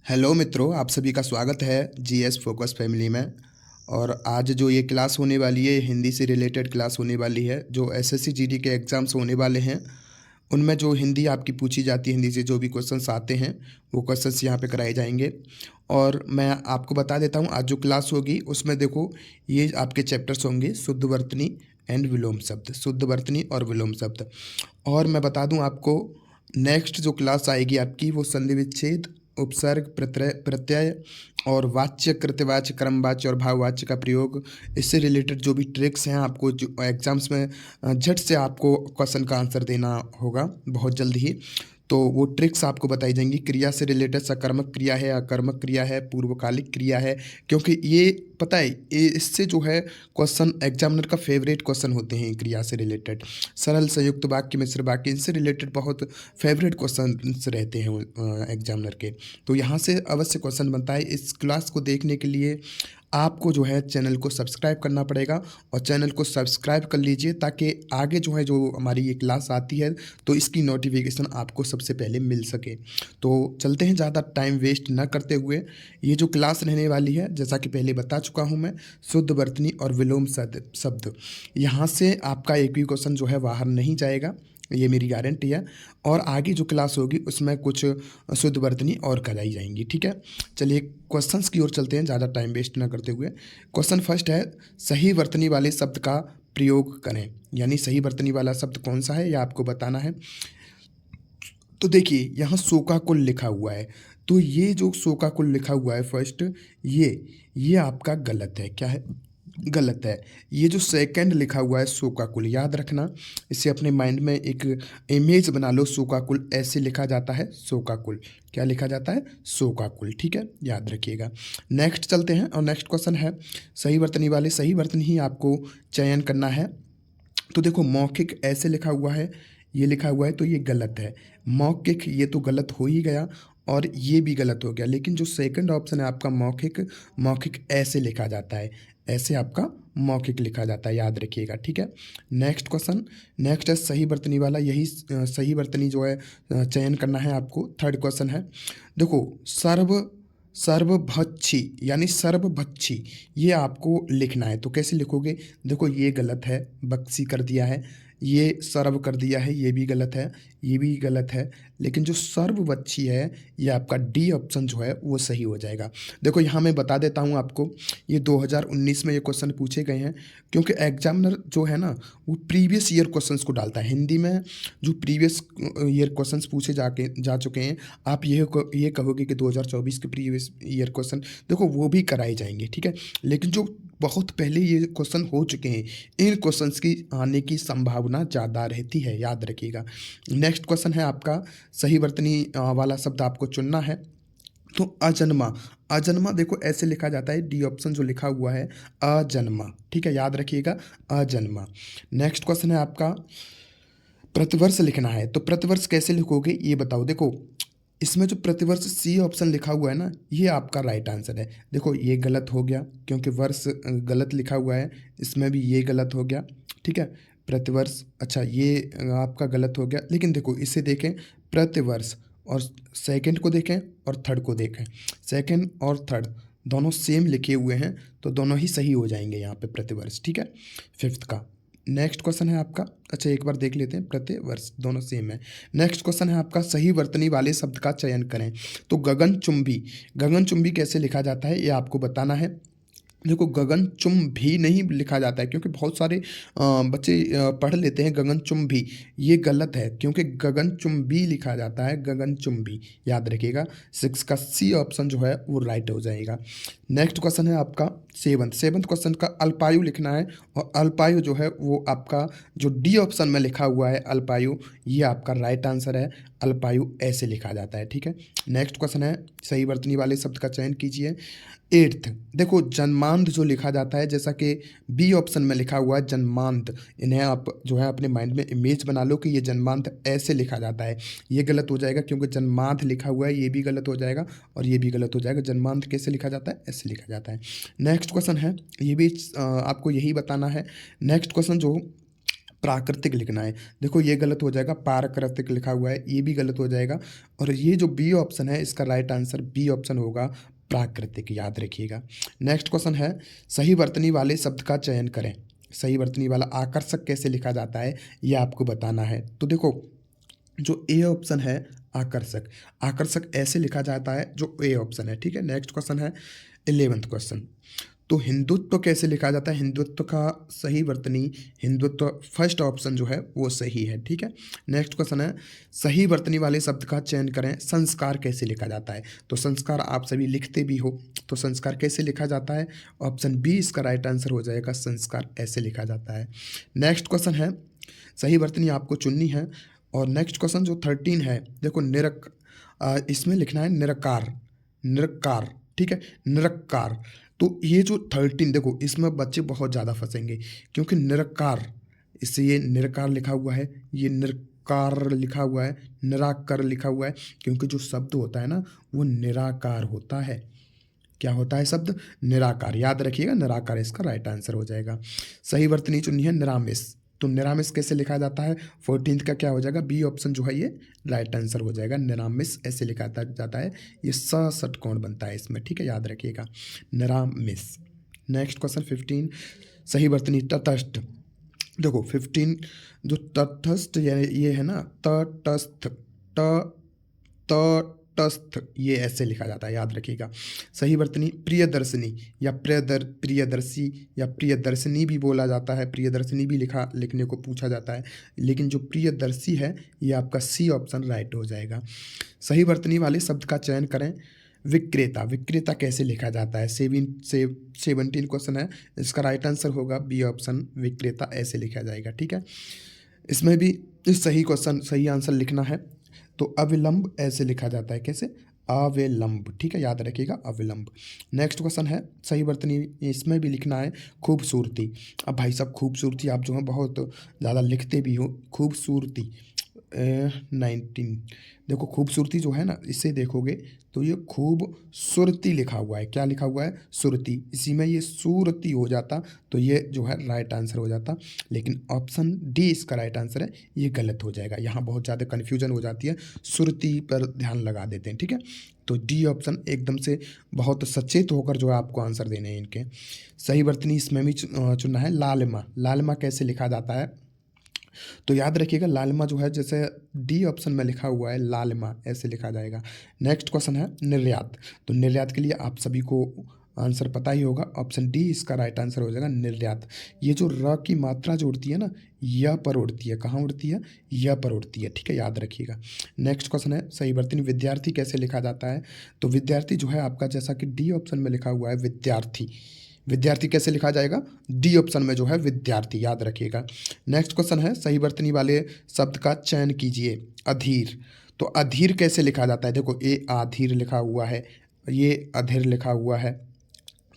Hello मित्रों, आप सभी का स्वागत है जीएस फोकस फैमिली में। और आज जो ये क्लास होने वाली है, हिंदी से रिलेटेड क्लास होने वाली है। जो एसएससी जीडी के एग्ज़ाम्स होने वाले हैं, उनमें जो हिंदी आपकी पूछी जाती है, हिंदी से जो भी क्वेश्चंस आते हैं वो क्वेश्चंस यहाँ पे कराए जाएंगे। और मैं आपको बता देता हूँ, आज जो क्लास होगी उसमें देखो, ये आपके चैप्टर्स होंगे शुद्ध वर्तनी एंड विलोम शब्द, शुद्ध वर्तनी और विलोम शब्द। और मैं बता दूं आपको, नेक्स्ट जो क्लास आएगी आपकी वो संधि विच्छेद, उपसर्ग, प्रत्यय प्रत्यय और वाच्य, कृतवाच्य, क्रमवाच्य और भाववाच्य का प्रयोग, इससे रिलेटेड जो भी ट्रिक्स हैं, आपको जो एग्जाम्स में झट से आपको क्वेश्चन का आंसर देना होगा बहुत जल्द ही। तो वो ट्रिक्स आपको बताई जाएंगी। क्रिया से रिलेटेड सकर्मक क्रिया है, अकर्मक क्रिया है, पूर्वकालिक क्रिया है, क्योंकि ये पता है, इससे जो है क्वेश्चन एग्जामिनर का फेवरेट क्वेश्चन होते हैं क्रिया से रिलेटेड। सरल, संयुक्त वाक्य, मिश्र वाक्य, इनसे रिलेटेड बहुत फेवरेट क्वेश्चन रहते हैं एग्जामिनर के। तो यहाँ से अवश्य क्वेश्चन बनता है। इस क्लास को देखने के लिए आपको जो है चैनल को सब्सक्राइब करना पड़ेगा, और चैनल को सब्सक्राइब कर लीजिए ताकि आगे जो है जो हमारी ये क्लास आती है तो इसकी नोटिफिकेशन आपको सबसे पहले मिल सके। तो चलते हैं, ज़्यादा टाइम वेस्ट न करते हुए। ये जो क्लास रहने वाली है, जैसा कि पहले बता चुका हूँ मैं, शुद्ध वर्तनी और विलोम शब्द, यहाँ से आपका एक भी क्वेश्चन जो है बाहर नहीं जाएगा, ये मेरी गारंटी है। और आगे जो क्लास होगी उसमें कुछ शुद्ध वर्तनी और कराई जाएंगी, ठीक है। चलिए क्वेश्चंस की ओर चलते हैं, ज़्यादा टाइम वेस्ट ना करते हुए। क्वेश्चन फर्स्ट है, सही वर्तनी वाले शब्द का प्रयोग करें। यानी सही वर्तनी वाला शब्द कौन सा है, यह आपको बताना है। तो देखिए, यहाँ शोकाकुल लिखा हुआ है, तो ये जो शोकाकुल लिखा हुआ है फर्स्ट, ये आपका गलत है। क्या है? गलत है। ये जो सेकंड लिखा हुआ है शोकाकुल, याद रखना, इसे अपने माइंड में एक इमेज बना लो। शोकाकुल ऐसे लिखा जाता है, शोकाकुल। क्या लिखा जाता है? शोकाकुल, ठीक है, याद रखिएगा। नेक्स्ट चलते हैं, और नेक्स्ट क्वेश्चन है, सही वर्तनी वाले, सही वर्तनी ही आपको चयन करना है। तो देखो, मौखिक ऐसे लिखा हुआ है, ये लिखा हुआ है, तो ये गलत है। मौखिक, ये तो गलत हो ही गया, और ये भी गलत हो गया। लेकिन जो सेकंड ऑप्शन है आपका मौखिक, मौखिक ऐसे लिखा जाता है, ऐसे आपका मौखिक लिखा जाता है, याद रखिएगा, ठीक है। नेक्स्ट क्वेश्चन, नेक्स्ट है सही वर्तनी वाला, यही सही वर्तनी जो है चयन करना है आपको। थर्ड क्वेश्चन है, देखो, सर्वभक्षी यानी सर्वभक्षी, ये आपको लिखना है। तो कैसे लिखोगे? देखो, ये गलत है, बक्सी कर दिया है, ये सर्व कर दिया है, ये भी गलत है, ये भी गलत है। लेकिन जो सर्वभक्षी है, ये आपका डी ऑप्शन जो है वो सही हो जाएगा। देखो, यहाँ मैं बता देता हूँ आपको, ये 2019 में ये क्वेश्चन पूछे गए हैं, क्योंकि एग्जामिनर जो है ना, वो प्रीवियस ईयर क्वेश्चंस को डालता है हिंदी में। जो प्रीवियस ईयर क्वेश्चंस पूछे जा चुके हैं, आप ये कहोगे कि 2024 के प्रीवियस ईयर क्वेश्चन, देखो वो भी कराए जाएंगे, ठीक है। लेकिन जो बहुत पहले ये क्वेश्चन हो चुके हैं, इन क्वेश्चंस की आने की संभावना ज़्यादा रहती है, याद रखिएगा। नेक्स्ट क्वेश्चन है आपका, सही वर्तनी वाला शब्द आपको चुनना है। तो अजन्मा, अजन्मा देखो ऐसे लिखा जाता है, डी ऑप्शन जो लिखा हुआ है, अजन्मा, ठीक है, याद रखिएगा, अजन्मा। नेक्स्ट क्वेश्चन है आपका, प्रतिवर्ष लिखना है। तो प्रतिवर्ष कैसे लिखोगे, ये बताओ। देखो, इसमें जो प्रतिवर्ष सी ऑप्शन लिखा हुआ है ना, ये आपका राइट आंसर है। देखो, ये गलत हो गया क्योंकि वर्ष गलत लिखा हुआ है, इसमें भी ये गलत हो गया, ठीक है। प्रतिवर्ष, अच्छा, ये आपका गलत हो गया। लेकिन देखो, इसे देखें, प्रतिवर्ष, और सेकंड को देखें और थर्ड को देखें, सेकंड और थर्ड दोनों सेम लिखे हुए हैं, तो दोनों ही सही हो जाएंगे यहाँ पे प्रतिवर्ष, ठीक है, फिफ्थ का। नेक्स्ट क्वेश्चन है आपका, अच्छा एक बार देख लेते हैं, प्रतिवर्ष दोनों सेम है। नेक्स्ट क्वेश्चन है आपका, सही वर्तनी वाले शब्द का चयन करें। तो गगनचुंबी, गगनचुंबी कैसे लिखा जाता है, ये आपको बताना है। देखो, गगनचुंबी नहीं लिखा जाता है, क्योंकि बहुत सारे बच्चे पढ़ लेते हैं गगनचुंबी, ये गलत है, क्योंकि गगनचुंबी लिखा जाता है, गगनचुंबी, याद रखिएगा। सिक्स का सी ऑप्शन जो है वो राइट हो जाएगा। नेक्स्ट क्वेश्चन है आपका सेवंथ, सेवंथ क्वेश्चन का अल्पायु लिखना है, और अल्पायु जो है वो आपका जो डी ऑप्शन में लिखा हुआ है अल्पायु, ये आपका राइट आंसर है। अल्पायु ऐसे लिखा जाता है, ठीक है। नेक्स्ट क्वेश्चन है, सही वर्तनी वाले शब्द का चयन कीजिए। एट्थ, देखो, जन्मांध जो लिखा जाता है, जैसा कि बी ऑप्शन में लिखा हुआ है जन्मांध, इन्हें आप जो है अपने माइंड में इमेज बना लो कि ये जन्मांध ऐसे लिखा जाता है। ये गलत हो जाएगा, क्योंकि जन्मांध लिखा हुआ है, ये भी गलत हो जाएगा और ये भी गलत हो जाएगा। जन्मांध कैसे लिखा जाता है? ऐसे लिखा जाता है। नेक्स्ट क्वेश्चन है, ये भी आपको यही बताना है। नेक्स्ट क्वेश्चन जो प्राकृतिक लिखना है। देखो ये गलत हो जाएगा, प्राकृतिक लिखा हुआ है, ये भी गलत हो जाएगा। और ये जो बी ऑप्शन है, इसका राइट आंसर बी ऑप्शन होगा, प्राकृतिक, याद रखिएगा। नेक्स्ट क्वेश्चन है, सही वर्तनी वाले शब्द का चयन करें। सही वर्तनी वाला आकर्षक कैसे लिखा जाता है, ये आपको बताना है। तो देखो जो ए ऑप्शन है आकर्षक, आकर्षक ऐसे लिखा जाता है जो ए ऑप्शन है, ठीक है। नेक्स्ट क्वेश्चन है 11th क्वेश्चन, तो हिंदुत्व कैसे लिखा जाता है। हिंदुत्व का सही वर्तनी, हिंदुत्व फर्स्ट ऑप्शन जो है वो सही है, ठीक है। नेक्स्ट क्वेश्चन है, सही वर्तनी वाले शब्द का चयन करें। संस्कार कैसे लिखा जाता है। तो संस्कार आप सभी लिखते भी हो, तो संस्कार कैसे लिखा जाता है, ऑप्शन बी इसका राइट आंसर हो जाएगा, संस्कार ऐसे लिखा जाता है। नेक्स्ट क्वेश्चन है, सही वर्तनी आपको चुननी है। और नेक्स्ट क्वेश्चन जो 13 है, देखो इसमें लिखना है निरकार, निरकार, ठीक है, निरकार। तो ये जो 13, देखो इसमें बच्चे बहुत ज़्यादा फंसेंगे, क्योंकि निरकार, इससे ये निरकार लिखा हुआ है, ये निरकार लिखा हुआ है, निराकार लिखा हुआ है, क्योंकि जो शब्द होता है ना वो निराकार होता है। क्या होता है शब्द, निराकार, याद रखिएगा, निराकार इसका राइट आंसर हो जाएगा। सही वर्तनी चुनी है निरामिस, तो निरामिस कैसे लिखा जाता है, 14th का क्या हो जाएगा, बी ऑप्शन जो है ये राइट आंसर हो जाएगा। निरामिस ऐसे लिखा जाता है, ये षटकोण बनता है इसमें, ठीक है, याद रखिएगा, निरामिस। नेक्स्ट क्वेश्चन 15, सही वर्तनी तटस्थ। देखो 15 जो तटस्थ ये है ना, तटस्थ, तटस्थ, ये ऐसे लिखा जाता है, याद रखिएगा। सही वर्तनी प्रियदर्शनी या प्रियदर्शी या प्रियदर्शनी भी बोला जाता है, प्रियदर्शनी भी लिखने को पूछा जाता है, लेकिन जो प्रियदर्शी है ये आपका सी ऑप्शन राइट हो जाएगा। सही वर्तनी वाले शब्द का चयन करें। विक्रेता, विक्रेता कैसे लिखा जाता है, 17 क्वेश्चन है, इसका राइट आंसर होगा बी ऑप्शन, विक्रेता ऐसे लिखा जाएगा, ठीक है। इसमें भी सही क्वेश्चन, सही आंसर लिखना है। तो अविलंब ऐसे लिखा जाता है, कैसे, अविलंब, ठीक है, याद रखिएगा, अविलंब। नेक्स्ट क्वेश्चन है, सही वर्तनी, इसमें भी लिखना है खूबसूरती। अब भाई साहब खूबसूरती आप जो है बहुत ज़्यादा लिखते भी हो, खूबसूरती 19, देखो खूबसूरती जो है ना, इसे देखोगे तो ये खूबसूरती लिखा हुआ है, क्या लिखा हुआ है, सुरती, इसी में ये सूरती हो जाता, तो ये जो है राइट आंसर हो जाता। लेकिन ऑप्शन डी इसका राइट आंसर है, ये गलत हो जाएगा, यहाँ बहुत ज़्यादा कन्फ्यूजन हो जाती है, सुरती पर ध्यान लगा देते हैं, ठीक है। तो डी ऑप्शन एकदम से बहुत सचेत होकर जो है आपको आंसर देने हैं इनके। सही वर्तनी इसमें भी चुनना है। लालिमा, लालिमा कैसे लिखा जाता है, तो याद रखिएगा लालिमा जो है, जैसे डी ऑप्शन में लिखा हुआ है लालिमा ऐसे लिखा जाएगा। नेक्स्ट क्वेश्चन है निर्यात, तो निर्यात के लिए आप सभी को आंसर पता ही होगा, ऑप्शन डी इसका राइट आंसर हो जाएगा, निर्यात। ये जो र की मात्रा जो उड़ती है ना, य पर उड़ती है, कहाँ उड़ती है, य पर उड़ती है, ठीक है, याद रखिएगा। नेक्स्ट क्वेश्चन है, सही वर्तनी विद्यार्थी कैसे लिखा जाता है, तो विद्यार्थी जो है आपका, जैसा कि डी ऑप्शन में लिखा हुआ है विद्यार्थी, विद्यार्थी कैसे लिखा जाएगा, डी ऑप्शन में जो है विद्यार्थी, याद रखिएगा। नेक्स्ट क्वेश्चन है, सही वर्तनी वाले शब्द का चयन कीजिए। अधीर, तो अधीर कैसे लिखा जाता है, देखो ए आधीर लिखा हुआ है, ये अधीर लिखा हुआ है,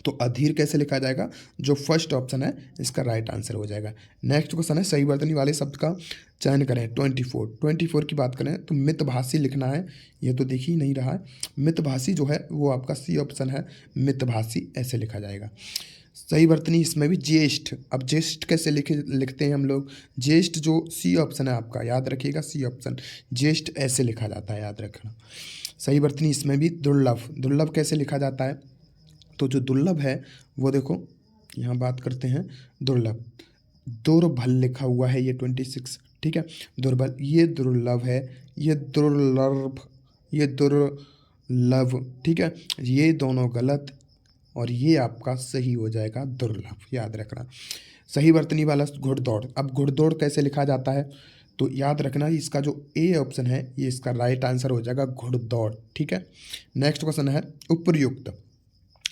तो अधीर कैसे लिखा जाएगा, जो फर्स्ट ऑप्शन है इसका राइट आंसर हो जाएगा। नेक्स्ट क्वेश्चन है, सही वर्तनी वाले शब्द का चयन करें। 24 की बात करें तो मितभाषी लिखना है, ये तो देख ही नहीं रहा है, मितभाषी जो है वो आपका सी ऑप्शन है, मितभाषी ऐसे लिखा जाएगा। सही वर्तनी इसमें भी ज्येष्ठ, अब ज्येष्ठ कैसे लिखते हैं हम लोग, ज्येष्ठ जो सी ऑप्शन है आपका, याद रखिएगा, सी ऑप्शन, ज्येष्ठ ऐसे लिखा जाता है, याद रखना। सही वर्तनी इसमें भी दुर्लभ, दुर्लभ कैसे लिखा जाता है, तो जो दुर्लभ है वो देखो, यहाँ बात करते हैं दुर्लभ, दुर्बल लिखा हुआ है ये 26, ठीक है, दुर्बल, ये दुर्लभ है, ये दुर्लभ, ये दुर्लभ, ठीक है, ये दोनों गलत और ये आपका सही हो जाएगा दुर्लभ, याद रखना। सही वर्तनी वाला घुड़दौड़, अब घुड़दौड़ कैसे लिखा जाता है, तो याद रखना इसका जो ए ऑप्शन है ये इसका राइट आंसर हो जाएगा घुड़दौड़, ठीक है। नेक्स्ट क्वेश्चन है उपयुक्त,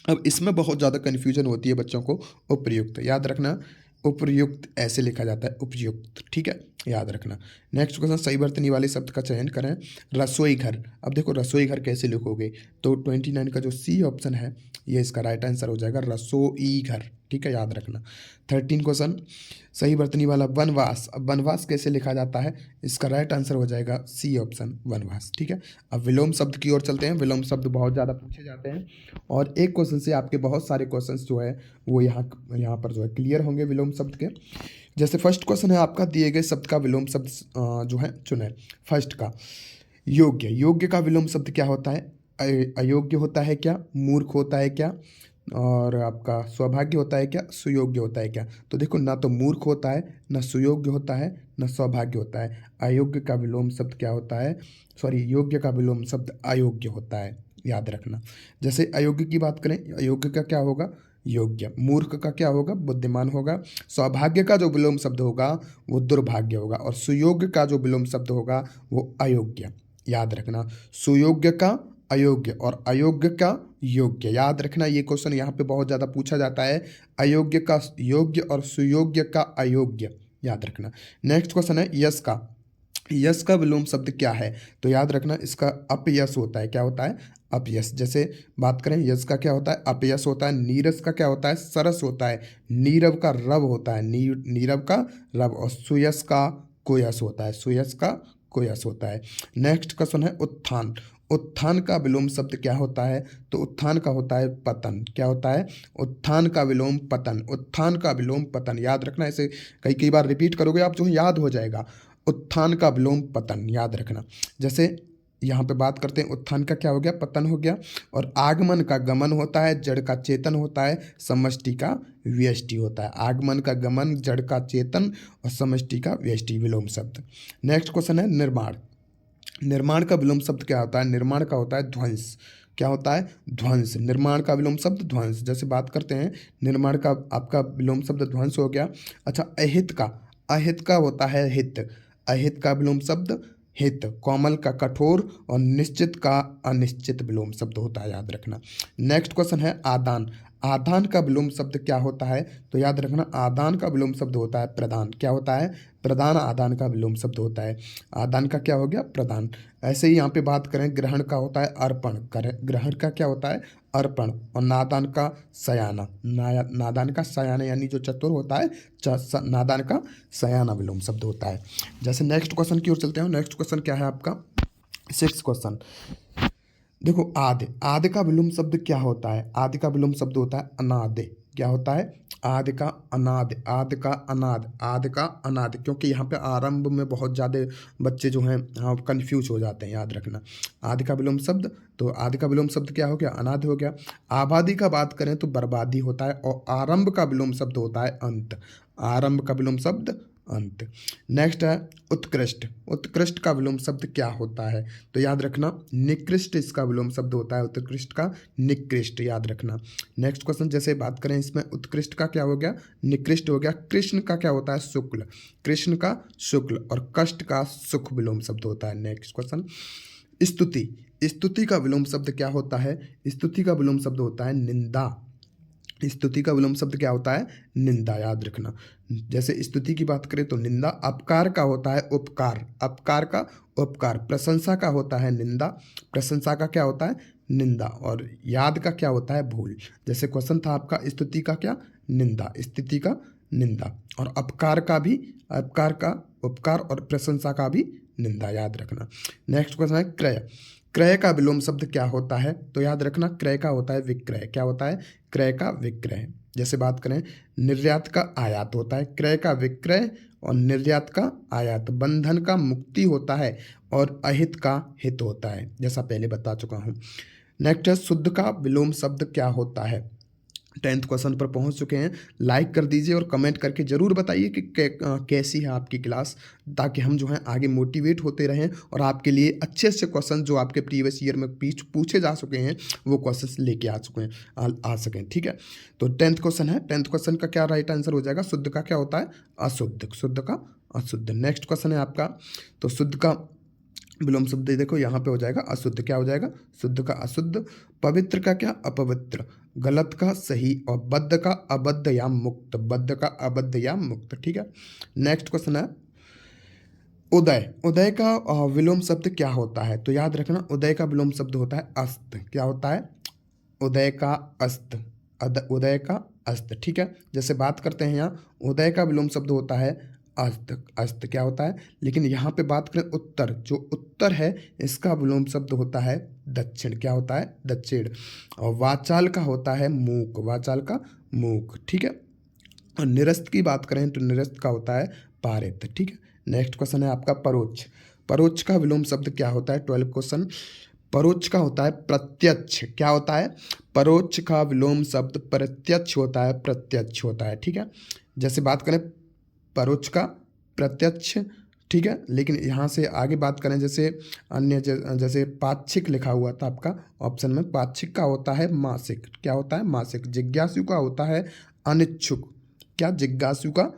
अब इसमें बहुत ज़्यादा कन्फ्यूजन होती है बच्चों को, उपयुक्त, याद रखना, उपयुक्त ऐसे लिखा जाता है, उपयुक्त, ठीक है, याद रखना। नेक्स्ट क्वेश्चन, सही वर्तनी वाले शब्द का चयन करें। रसोई घर, अब देखो रसोई घर कैसे लिखोगे, तो 29 का जो सी ऑप्शन है ये इसका राइट आंसर हो जाएगा, रसोई घर, ठीक है, याद रखना। 13 क्वेश्चन, सही वर्तनी वाला वनवास, अब वनवास कैसे लिखा जाता है, इसका राइट आंसर हो जाएगा सी ऑप्शन, वनवास, ठीक है। अब विलोम शब्द की ओर चलते हैं, विलोम शब्द बहुत ज़्यादा पूछे जाते हैं और एक क्वेश्चन से आपके बहुत सारे क्वेश्चंस जो है वो यहाँ पर जो है क्लियर होंगे विलोम शब्द के। जैसे फर्स्ट क्वेश्चन है आपका, दिए गए शब्द का विलोम शब्द जो है चुने। फर्स्ट का योग्य, योग्य का विलोम शब्द क्या होता है? अयोग्य होता है क्या? मूर्ख होता है क्या? और आपका सौभाग्य होता है क्या? सुयोग्य होता है क्या? तो देखो, ना तो मूर्ख होता है, ना सुयोग्य होता है, ना सौभाग्य होता है। अयोग्य का विलोम शब्द क्या होता है? सॉरी, योग्य का विलोम शब्द अयोग्य होता है, याद रखना। जैसे अयोग्य की बात करें, अयोग्य का क्या होगा? योग्य। मूर्ख का क्या होगा? बुद्धिमान होगा। सौभाग्य का जो विलोम शब्द होगा वो दुर्भाग्य होगा, और सुयोग्य का जो विलोम शब्द होगा वो अयोग्य, याद रखना। सुयोग्य का अयोग्य और अयोग्य का योग्य, याद रखना। ये क्वेश्चन यहाँ पे बहुत ज़्यादा पूछा जाता है, अयोग्य का योग्य और सुयोग्य का अयोग्य, याद रखना। नेक्स्ट क्वेश्चन है यश का, यश का विलोम शब्द क्या है? तो याद रखना, इसका अपयश होता है। क्या होता है? अपयश। जैसे बात करें, यश का क्या होता है? अपयश होता है। नीरस का क्या होता है? सरस होता है। नीरव का रव होता है, नीरव का रव। और सुयश का कुयश होता है, सुयश का कुयश होता है। नेक्स्ट क्वेश्चन है उत्थान, उत्थान का विलोम शब्द क्या होता है? तो उत्थान का होता है पतन। क्या होता है? उत्थान का विलोम पतन, उत्थान का विलोम पतन, याद रखना। ऐसे कई कई बार रिपीट करोगे आप, जो है याद हो जाएगा। उत्थान का विलोम पतन, याद रखना। जैसे यहाँ पे बात करते हैं, उत्थान का क्या हो गया? पतन हो गया। और आगमन का गमन होता है, जड़ का चेतन होता है, समष्टि का व्यष्टि होता है। आगमन का गमन, जड़ का चेतन और समष्टि का व्यष्टि, विलोम शब्द। नेक्स्ट क्वेश्चन है निर्माण, निर्माण का विलोम शब्द क्या होता है? निर्माण का होता है ध्वंस। क्या होता है? ध्वंस। निर्माण का विलोम शब्द ध्वंस। जैसे बात करते हैं, निर्माण का आपका विलोम शब्द ध्वंस हो गया। अच्छा, अहित का, अहित का होता है हित, अहित का विलोम शब्द हित। कोमल का कठोर और निश्चित का अनिश्चित विलोम शब्द होता है, याद रखना। नेक्स्ट क्वेश्चन है आदान, आदान का विलोम शब्द क्या होता है? तो याद रखना, आदान का विलोम शब्द होता है प्रदान। क्या होता है? प्रदान आदान का विलोम शब्द होता है। आदान का क्या हो गया? प्रदान। ऐसे ही यहाँ पे बात करें, ग्रहण का होता है अर्पण, ग्रहण का क्या होता है? अर्पण। और नादान का सयाना, नादान का सयाना यानी जो चतुर होता है, नादान का सयाना विलोम शब्द होता है। जैसे नेक्स्ट क्वेश्चन की ओर चलते हैं। नेक्स्ट क्वेश्चन क्या है आपका? सिक्स क्वेश्चन देखो, आदि, आदि का विलोम शब्द क्या होता है? आदि का विलोम शब्द होता है अनादि। क्या होता है? आदि का अनादि, आदि का अनाद, आदि का अनाद। क्योंकि यहाँ पे आरंभ में बहुत ज़्यादा बच्चे जो हैं हाँ कन्फ्यूज हो जाते हैं, याद रखना। आदि का विलोम शब्द, तो आदि का विलोम शब्द क्या हो गया? अनादि हो गया। आबादी का बात करें तो बर्बादी होता है। और आरंभ का विलोम शब्द होता है अंत, आरंभ का विलोम शब्द अंत। नेक्स्ट है उत्कृष्ट, उत्कृष्ट का विलोम शब्द क्या होता है? तो याद रखना, निकृष्ट इसका विलोम शब्द होता है, उत्कृष्ट का निकृष्ट, याद रखना। नेक्स्ट क्वेश्चन, जैसे बात करें इसमें, उत्कृष्ट का क्या हो गया? निकृष्ट हो गया। कृष्ण का क्या होता है? शुक्ल, कृष्ण का शुक्ल। और कष्ट का सुख विलोम शब्द होता है। नेक्स्ट क्वेश्चन, स्तुति, स्तुति का विलोम शब्द क्या होता है? स्तुति का विलोम शब्द होता है निंदा, स्तुति का विलोम शब्द क्या होता है? निंदा, याद रखना। जैसे स्तुति की बात करें तो निंदा। अपकार का होता है उपकार, अपकार का उपकार। प्रशंसा का होता है निंदा, प्रशंसा का क्या होता है? निंदा। और याद का क्या होता है? भूल। जैसे क्वेश्चन था आपका, स्तुति का क्या? निंदा, स्तुति का निंदा। और अपकार का भी, अपकार का उपकार, और प्रशंसा का भी निंदा, याद रखना। नेक्स्ट क्वेश्चन है क्रय, क्रय का विलोम शब्द क्या होता है? तो याद रखना, क्रय का होता है विक्रय। क्या होता है? क्रय का विक्रय। जैसे बात करें, निर्यात का आयात होता है, क्रय का विक्रय और निर्यात का आयात। बंधन का मुक्ति होता है और अहित का हित होता है, जैसा पहले बता चुका हूँ। नेक्स्ट है शुद्ध का विलोम शब्द क्या होता है? 10th क्वेश्चन पर पहुंच चुके हैं। लाइक कर दीजिए और कमेंट करके ज़रूर बताइए कि कैसी है आपकी क्लास, ताकि हम जो हैं आगे मोटिवेट होते रहें और आपके लिए अच्छे अच्छे क्वेश्चन जो आपके प्रीवियस ईयर में पूछे जा चुके हैं वो क्वेश्चंस लेके आ चुके हैं, आ सकें। ठीक है, तो 10th क्वेश्चन है। 10th क्वेश्चन का क्या राइट आंसर हो जाएगा? शुद्ध का क्या होता है? अशुद्ध, शुद्ध का अशुद्ध। नेक्स्ट क्वेश्चन है आपका, तो शुद्ध का विलोम शब्द देखो यहाँ पे हो जाएगा अशुद्ध। क्या हो जाएगा? शुद्ध का अशुद्ध। पवित्र का क्या? अपवित्र। गलत का सही। और बद्ध का अबद्ध या मुक्त, बद्ध का अबद्ध या मुक्त। ठीक है, नेक्स्ट क्वेश्चन है उदय, उदय का विलोम शब्द क्या होता है? तो याद रखना, उदय का विलोम शब्द होता है अस्त। क्या होता है? उदय का अस्त, उदय का अस्त। ठीक है, जैसे बात करते हैं यहाँ, उदय का विलोम शब्द होता है अस्त, अस्त क्या होता है? लेकिन यहाँ पे बात करें उत्तर, जो उत्तर है इसका विलोम शब्द होता है दक्षिण। क्या होता है? दक्षिण। और वाचाल का होता है मूक, वाचाल का मूक। ठीक है, और निरस्त की बात करें तो निरस्त का होता है पारित। ठीक है, नेक्स्ट क्वेश्चन है आपका परोक्ष। परोक्ष का विलोम शब्द क्या होता है? 12 क्वेश्चन। परोक्ष का होता है प्रत्यक्ष। क्या होता है? परोक्ष का विलोम शब्द प्रत्यक्ष होता है, प्रत्यक्ष होता है। ठीक है, जैसे बात करें परोक्ष का प्रत्यक्ष, ठीक है, लेकिन यहाँ से आगे बात करें जैसे अन्य जैसे पाक्षिक लिखा हुआ था आपका ऑप्शन में, पाक्षिक का होता है मासिक। क्या होता है? मासिक। जिज्ञासु का होता है अनिच्छुक। क्या? जिज्ञासु का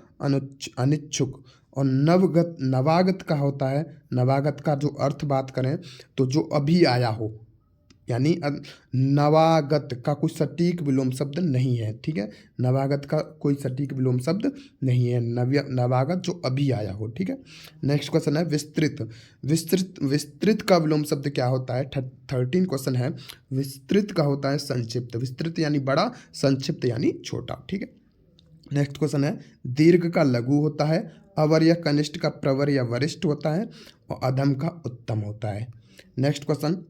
अनिच्छुक। और नवगत नवागत का होता है, नवागत का जो अर्थ बात करें तो जो अभी आया हो, यानी नवागत का कोई सटीक विलोम शब्द नहीं है। ठीक है, नवागत का कोई सटीक विलोम शब्द नहीं है, नवागत जो अभी आया हो। ठीक है, नेक्स्ट क्वेश्चन है विस्तृत। विस्तृत का विलोम शब्द क्या होता है? 13 क्वेश्चन है। विस्तृत का होता है संक्षिप्त। विस्तृत यानी बड़ा, संक्षिप्त यानी छोटा। ठीक है, नेक्स्ट क्वेश्चन है दीर्घ का लघु होता है, अवर या कनिष्ठ का प्रवर या वरिष्ठ होता है, और अधम का उत्तम होता है। नेक्स्ट क्वेश्चन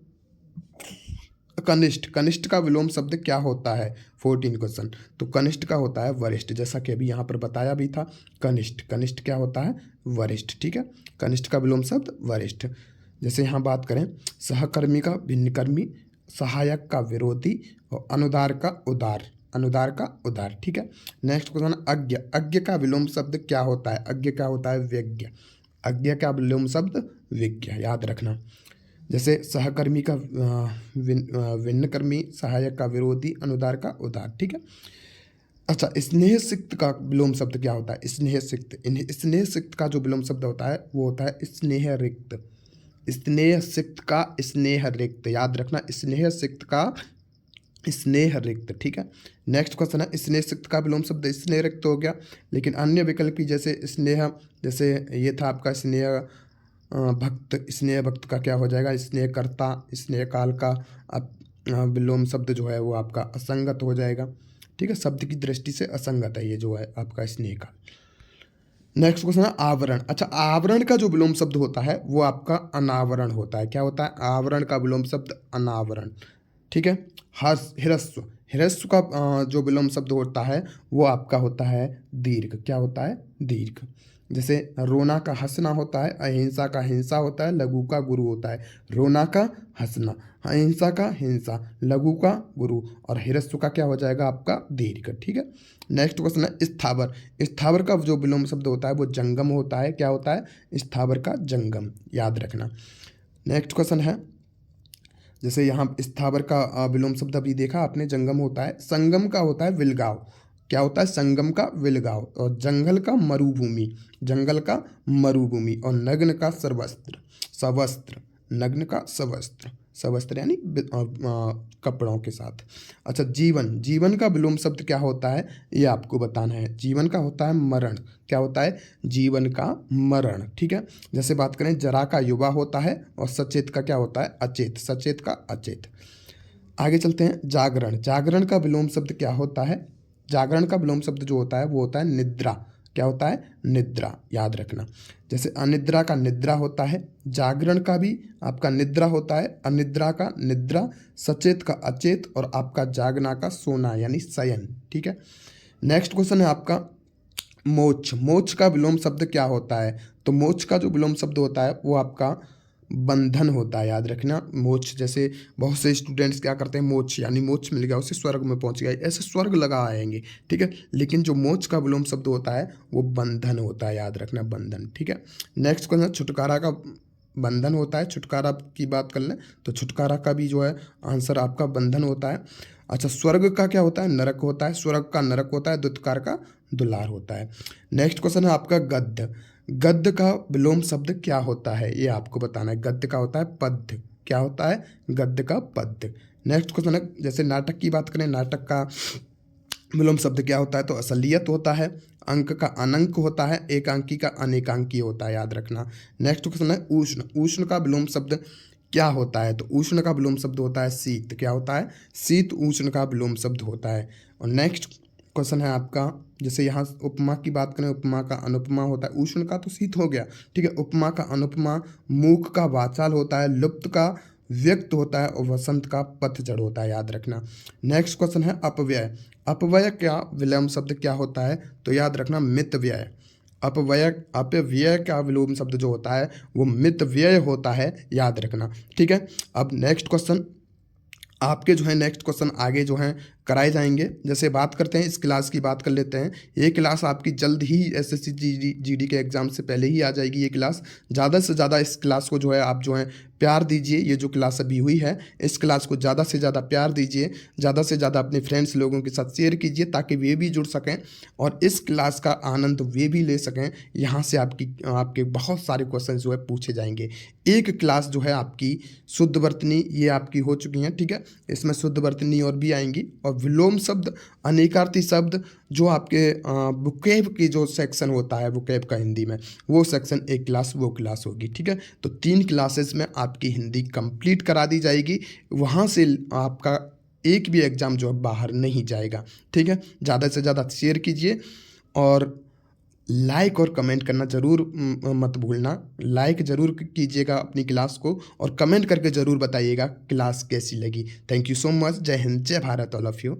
कनिष्ठ। कनिष्ठ का विलोम शब्द क्या होता है? 14 क्वेश्चन। तो कनिष्ठ का होता है वरिष्ठ, जैसा कि अभी यहाँ पर बताया भी था। कनिष्ठ, कनिष्ठ क्या होता है? वरिष्ठ। ठीक है, कनिष्ठ का विलोम शब्द वरिष्ठ। जैसे यहाँ बात करें सहकर्मी का भिन्नकर्मी, सहायक का विरोधी, और अनुदार का उदार। अनुदार का उदार। ठीक है, नेक्स्ट क्वेश्चन अज्ञ। अज्ञ का विलोम शब्द क्या होता है? अज्ञ क्या होता है? विज्ञ। अज्ञ का विलोम शब्द विज्ञ, याद रखना। जैसे सहकर्मी का भिन्नकर्मी, सहायक का विरोधी, अनुदार का उदार। ठीक है, अच्छा स्नेह सिक्त का विलोम शब्द क्या होता है? स्नेह सिक्त। स्नेह सिक्त का जो विलोम शब्द होता है वो होता है स्नेह रिक्त। स्नेह सिक्त का स्नेह रिक्त, याद रखना, स्नेह सिक्त का स्नेह रिक्त। ठीक है, नेक्स्ट क्वेश्चन है स्नेह सिक्त का विलोम शब्द स्नेह रिक्त हो गया, लेकिन अन्य विकल्पी जैसे स्नेह, जैसे ये था आपका स्नेह भक्त, स्नेह भक्त का क्या हो जाएगा? स्नेहकर्ता। स्नेह काल का विलोम शब्द जो है वो आपका असंगत हो जाएगा। ठीक है, शब्द की दृष्टि से असंगत है ये जो है आपका स्नेह काल। नेक्स्ट क्वेश्चन है आवरण। अच्छा, आवरण का जो विलोम शब्द होता है वो आपका अनावरण होता है। क्या होता है? आवरण का विलोम शब्द अनावरण। ठीक है, हिरस्व। हिरस्व का जो विलोम शब्द होता है वो आपका होता है दीर्घ। क्या होता है? दीर्घ। जैसे रोना का हंसना होता है, अहिंसा का हिंसा होता है, लघु का गुरु होता है। रोना का हंसना, अहिंसा का हिंसा, लघु का गुरु, और हिरस्व का क्या हो जाएगा? आपका दीर्घ। ठीक है, नेक्स्ट क्वेश्चन है स्थावर। स्थावर का जो विलोम शब्द होता है वो जंगम होता है। क्या होता है? स्थावर का जंगम, याद रखना। नेक्स्ट क्वेश्चन है जैसे यहाँ स्थावर का विलोम शब्द अभी देखा आपने, जंगम होता है। संगम का होता है विलगाव। क्या होता है? संगम का विलगाव। और जंगल का मरुभूमि, जंगल का मरुभूमि, और नग्न का सर्वस्त्र। सवस्त्र, नग्न का सवस्त्र, सवस्त्र यानी कपड़ों के साथ। अच्छा जीवन। जीवन का विलोम शब्द क्या होता है ये आपको बताना है। जीवन का होता है मरण। क्या होता है? जीवन का मरण। ठीक है, जैसे बात करें जरा का युवा होता है, और सचेत का क्या होता है? अचेत। सचेत का अचेत। आगे चलते हैं जागरण। जागरण का विलोम शब्द क्या होता है? जागरण का विलोम शब्द जो होता है वो होता है निद्रा। क्या होता है? निद्रा, याद रखना। जैसे अनिद्रा का निद्रा होता है, जागरण का भी आपका निद्रा होता है। अनिद्रा का निद्रा, सचेत का अचेत, और आपका जागना का सोना यानी शयन। ठीक है, नेक्स्ट क्वेश्चन है आपका मोक्ष। मोक्ष का विलोम शब्द क्या होता है? तो मोक्ष का जो विलोम शब्द होता है वो आपका बंधन होता है, याद रखना। मोक्ष, जैसे बहुत से स्टूडेंट्स क्या करते हैं, मोक्ष यानी मोक्ष मिल गया उसे, स्वर्ग में पहुंच गया, ऐसे स्वर्ग लगा आएंगे। ठीक है, लेकिन जो मोक्ष का विलोम शब्द होता है वो बंधन होता है, याद रखना, बंधन। ठीक है, नेक्स्ट क्वेश्चन छुटकारा का बंधन होता है। छुटकारा की बात कर लें तो छुटकारा का भी जो है आंसर आपका बंधन होता है। अच्छा, स्वर्ग का क्या होता है? नरक होता है। स्वर्ग का नरक होता है। दुत्कार का दुलार होता है। नेक्स्ट क्वेश्चन है आपका गद्य। गद्य का विलोम शब्द क्या होता है ये आपको बताना है। गद्य का होता है पद्य। क्या होता है? गद्य का पद्य। नेक्स्ट क्वेश्चन है जैसे नाटक की बात करें, नाटक का विलोम शब्द क्या होता है? तो असलियत होता है। अंक का अनंक होता है। एकांकी का अनेकांकी होता है, याद रखना। नेक्स्ट क्वेश्चन है उष्ण। उष्ण का विलोम शब्द क्या होता है? तो उष्ण का विलोम शब्द होता है शीत। क्या होता है? शीत उष्ण का विलोम शब्द होता है। और नेक्स्ट क्वेश्चन है आपका जैसे यहाँ उपमा की बात करें, उपमा का अनुपमा होता है। उष्ण का तो शीत हो गया, ठीक है। उपमा का अनुपमा, मूक का वाचाल होता है। लुप्त का व्यक्त होता है और वसंत का पतझड़ होता है, याद रखना। नेक्स्ट क्वेश्चन है अपव्यय। अपव्यय क्या विलोम शब्द क्या होता है? तो याद रखना मितव्यय। अपव्यय का विलोम शब्द जो होता है वो मितव्यय होता है, याद रखना। ठीक है, अब नेक्स्ट क्वेश्चन आपके जो है नेक्स्ट क्वेश्चन आगे जो हैं कराए जाएंगे। जैसे बात करते हैं, इस क्लास की बात कर लेते हैं। ये क्लास आपकी जल्द ही एसएससी जीडी के एग्ज़ाम से पहले ही आ जाएगी ये क्लास। ज़्यादा से ज़्यादा इस क्लास को जो है आप जो है प्यार दीजिए। ये जो क्लास अभी हुई है इस क्लास को ज़्यादा से ज़्यादा प्यार दीजिए, ज़्यादा से ज़्यादा अपने फ्रेंड्स लोगों के साथ शेयर कीजिए ताकि वे भी जुड़ सकें और इस क्लास का आनंद वे भी ले सकें। यहाँ से आपके बहुत सारे क्वेश्चन जो है पूछे जाएंगे। एक क्लास जो है आपकी शुद्ध वर्तनी ये आपकी हो चुकी हैं, ठीक है। इसमें शुद्ध वर्तनी और भी आएंगी, और विलोम शब्द, अनेकार्थी शब्द, जो आपके वोकैब की जो सेक्शन होता है वोकैब का हिंदी में, वो सेक्शन एक क्लास वो क्लास होगी, ठीक है। तो 3 क्लासेस में आपकी हिंदी कंप्लीट करा दी जाएगी। वहाँ से आपका एक भी एग्ज़ाम जो है बाहर नहीं जाएगा, ठीक है। ज़्यादा से ज़्यादा शेयर कीजिए और लाइक और कमेंट करना ज़रूर मत भूलना। लाइक ज़रूर कीजिएगा अपनी क्लास को और कमेंट करके ज़रूर बताइएगा क्लास कैसी लगी। Thank you so much. जय हिंद, जय भारत ऑल ऑफ़ यू।